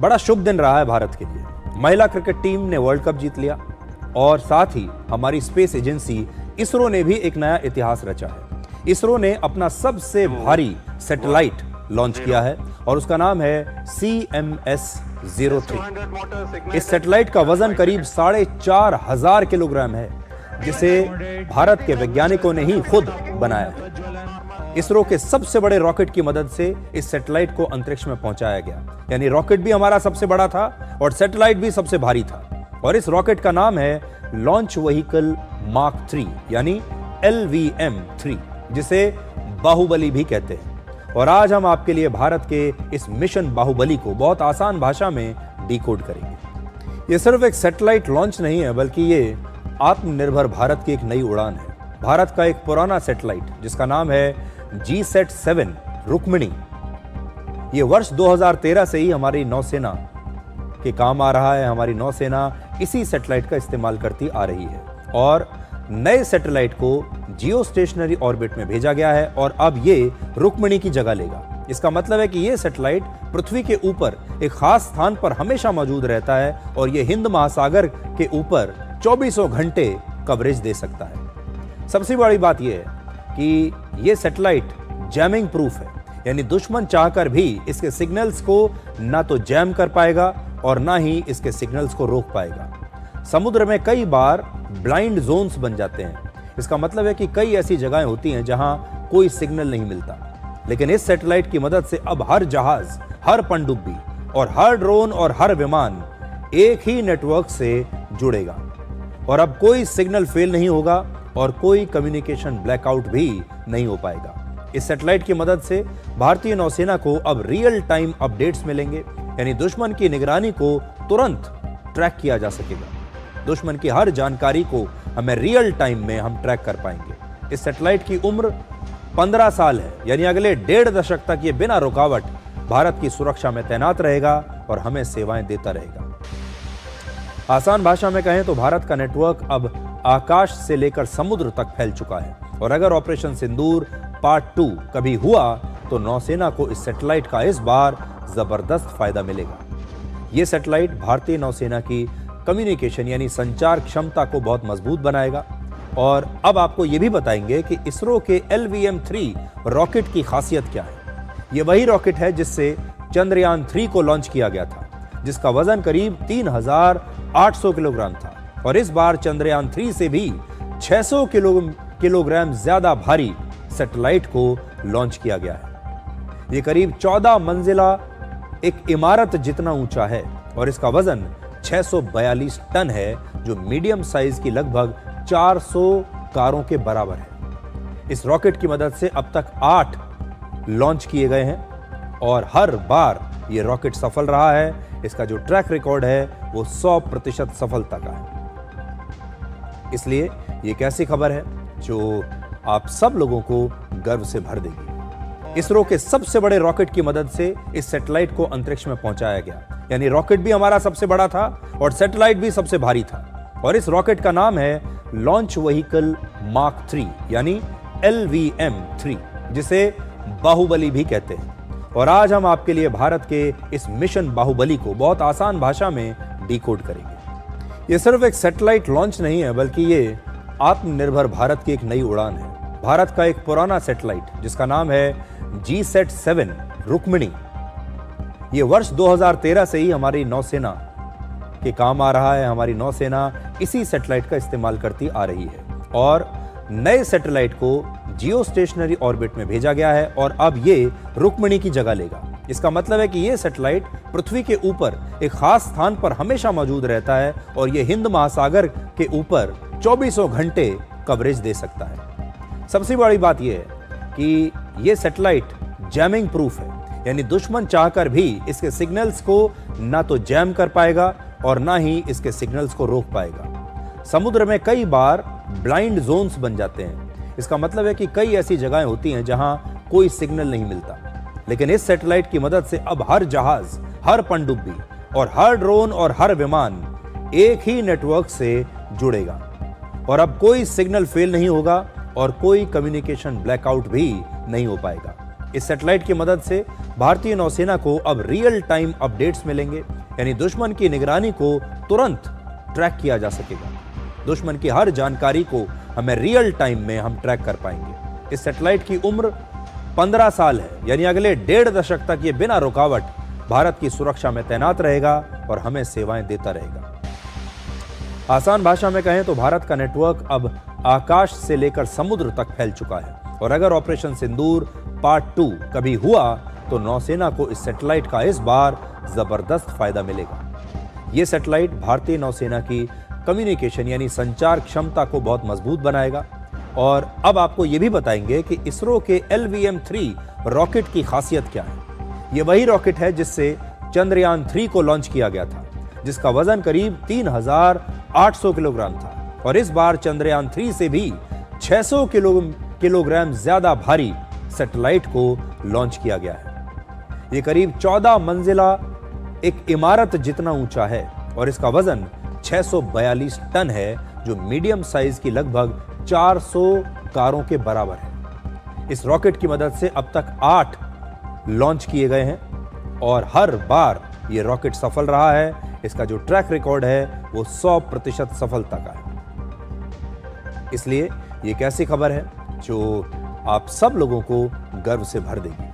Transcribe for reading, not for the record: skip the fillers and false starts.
बड़ा शुभ दिन रहा है भारत के लिए। महिला क्रिकेट टीम ने वर्ल्ड कप जीत लिया और साथ ही हमारी स्पेस एजेंसी इसरो ने भी एक नया इतिहास रचा है। इसरो ने अपना सबसे भारी सैटेलाइट लॉन्च किया है और उसका नाम है CMS-03। इस सैटेलाइट का वजन करीब 4,500 किलोग्राम है, जिसे भारत के वैज्ञानिकों ने ही खुद बनाया है। इसरो के सबसे बड़े रॉकेट की मदद से इस सैटेलाइट को अंतरिक्ष में पहुंचाया गया। यानी रॉकेट भी हमारा सबसे बड़ा था और सैटेलाइट भी सबसे भारी था। और इस रॉकेट का नाम है लॉन्च व्हीकल मार्क 3 यानी LVM-3, जिसे बाहुबली भी कहते हैं। और आज हम आपके लिए भारत के इस मिशन बाहुबली को बहुत आसान भाषा में डिकोड करेंगे। ये सिर्फ एक सैटेलाइट लॉन्च नहीं है, बल्कि ये आत्मनिर्भर भारत की एक नई उड़ान है। भारत का एक पुराना सैटेलाइट जिसका नाम है GSAT-7 रुक्मिणी, ये वर्ष 2013 से ही हमारी नौसेना के काम आ रहा है। हमारी नौसेना इसी सैटेलाइट का इस्तेमाल करती आ रही है और नए सैटेलाइट को जियो स्टेशनरी ऑर्बिट में भेजा गया है और अब ये रुक्मिणी की जगह लेगा। इसका मतलब है कि ये सैटेलाइट पृथ्वी के ऊपर एक खास स्थान पर हमेशा मौजूद रहता है और ये हिंद महासागर के ऊपर 24 घंटे कवरेज दे सकता है। सबसे बड़ी बात यह है कि ये सैटेलाइट जैमिंग प्रूफ है, यानी दुश्मन चाहकर भी इसके सिग्नल्स को ना तो जैम कर पाएगा और ना ही इसके सिग्नल्स को रोक पाएगा। समुद्र में कई बार ब्लाइंड जोन्स बन जाते हैं। इसका मतलब है कि कई ऐसी जगहें होती हैं जहां कोई सिग्नल नहीं मिलता, लेकिन इस सैटेलाइट की मदद से अब हर जहाज, हर पनडुब्बी और हर ड्रोन और हर विमान एक ही नेटवर्क से जुड़ेगा और अब कोई सिग्नल फेल नहीं होगा और कोई कम्युनिकेशन ब्लैकआउट भी नहीं हो पाएगा। इस सैटेलाइट की मदद से भारतीय नौसेना को अब रियल टाइम अपडेट्स मिलेंगे, यानी दुश्मन की निगरानी को तुरंत ट्रैक किया जा सकेगा। दुश्मन की हर जानकारी को हमें रियल टाइम में हम ट्रैक कर पाएंगे। इस सैटेलाइट की उम्र 15 साल है, यानी अगले 1.5 दशक तक ये बिना रुकावट भारत की सुरक्षा में तैनात रहेगा और हमें सेवाएं देता रहेगा। आसान भाषा में कहें तो भारत का नेटवर्क अब आकाश से लेकर समुद्र तक फैल चुका है और अगर ऑपरेशन सिंदूर पार्ट 2 कभी हुआ तो नौसेना को इस सैटेलाइट का इस बार जबरदस्त फायदा मिलेगा। यह सैटेलाइट भारतीय नौसेना की कम्युनिकेशन यानी संचार क्षमता को बहुत मजबूत बनाएगा। और अब आपको यह भी बताएंगे कि इसरो के LVM-3 रॉकेट की खासियत क्या है। यह वही रॉकेट है जिससे चंद्रयान 3 को लॉन्च किया गया था, जिसका वजन करीब 3,800 किलोग्राम था और इस बार चंद्रयान 3 से भी 600 किलोग्राम ज्यादा भारी सैटेलाइट को लॉन्च किया गया है। यह करीब 14 मंजिला एक इमारत जितना ऊंचा है और इसका वजन 642 टन है, जो मीडियम साइज की लगभग 400 कारों के बराबर है। इस रॉकेट की मदद से अब तक 8 लॉन्च किए गए हैं और हर बार यह रॉकेट सफल रहा है। इसका जो ट्रैक रिकॉर्ड है वो 100% सफलता का है। इसलिए ये एक ऐसी खबर है जो आप सब लोगों को गर्व से भर देगी। इसरो के सबसे बड़े रॉकेट की मदद से इस सैटेलाइट को अंतरिक्ष में पहुंचाया गया। यानी रॉकेट भी हमारा सबसे बड़ा था और सैटेलाइट भी सबसे भारी था और इस रॉकेट का नाम है लॉन्च व्हीकल मार्क 3 यानी LVM-3, जिसे बाहुबली भी कहते हैं। और आज हम आपके लिए भारत के इस मिशन बाहुबली को बहुत आसान भाषा में डिकोड करेंगे। ये सिर्फ एक सैटेलाइट लॉन्च नहीं है, बल्कि ये आत्मनिर्भर भारत की एक नई उड़ान है। भारत का एक पुराना सैटेलाइट जिसका नाम है GSAT-7 रुक्मिणी, ये वर्ष 2013 से ही हमारी नौसेना के काम आ रहा है। हमारी नौसेना इसी सैटेलाइट का इस्तेमाल करती आ रही है और नए सैटेलाइट को जियो स्टेशनरी ऑर्बिट में भेजा गया है और अब ये रुक्मिणी की जगह लेगा। इसका मतलब है कि ये सैटेलाइट पृथ्वी के ऊपर एक खास स्थान पर हमेशा मौजूद रहता है और ये हिंद महासागर के ऊपर 24 घंटे कवरेज दे सकता है। सबसे बड़ी बात यह है कि ये सैटेलाइट जैमिंग प्रूफ है, यानी दुश्मन चाहकर भी इसके सिग्नल्स को ना तो जैम कर पाएगा और ना ही इसके सिग्नल्स को रोक पाएगा। समुद्र में कई बार ब्लाइंड जोन्स बन जाते हैं। इसका मतलब है कि कई ऐसी जगहें होती हैं जहां कोई सिग्नल नहीं मिलता, लेकिन इस सैटेलाइट की मदद से अब हर जहाज, हर पनडुब्बी और हर ड्रोन और हर विमान एक ही नेटवर्क से जुड़ेगा और अब कोई सिग्नल फेल नहीं होगा और कोई कम्युनिकेशन ब्लैकआउट भी नहीं हो पाएगा। इस सैटेलाइट की मदद से भारतीय नौसेना को अब रियल टाइम अपडेट्स मिलेंगे, यानी दुश्मन की निगरानी को तुरंत ट्रैक किया जा सकेगा। दुश्मन की हर जानकारी को हमें रियल टाइम में हम ट्रैक कर पाएंगे। इस सैटेलाइट की उम्र 15 साल है, यानी अगले 1.5 दशक तक ये बिना रुकावट भारत की सुरक्षा में तैनात रहेगा और हमें सेवाएं देता रहेगा। आसान भाषा में कहें तो भारत का नेटवर्क अब आकाश से लेकर समुद्र तक फैल चुका है, और अगर ऑपरेशन सिंदूर पार्ट 2 कभी हुआ तो नौसेना को इस सैटेलाइट का इस बार जबरदस्त फायदा मिलेगा। यह सैटेलाइट भारतीय नौसेना की कम्युनिकेशन यानी संचार क्षमता को बहुत मजबूत बनाएगा। और अब आपको यह भी बताएंगे कि इसरो के LVM-3 रॉकेट की खासियत क्या है। यह वही रॉकेट है जिससे चंद्रयान 3 को लॉन्च किया गया था, जिसका वजन करीब 3800 किलोग्राम था, और इस बार चंद्रयान 3 से भी 600 किलोग्राम ज्यादा भारी सैटेलाइट को लॉन्च किया गया है। यह करीब 14 मंजिला एक इमारत जितना ऊंचा है, और इसका वजन 642 टन है, जो मीडियम साइज की लगभग 400 कारों के बराबर है। इस रॉकेट की मदद से अब तक 8 लॉन्च किए गए हैं, और हर बार यह रॉकेट सफल रहा है। इसका जो ट्रैक रिकॉर्ड है वो 100% सफलता का है। इसलिए ये एक ऐसी खबर है जो आप सब लोगों को गर्व से भर देगी।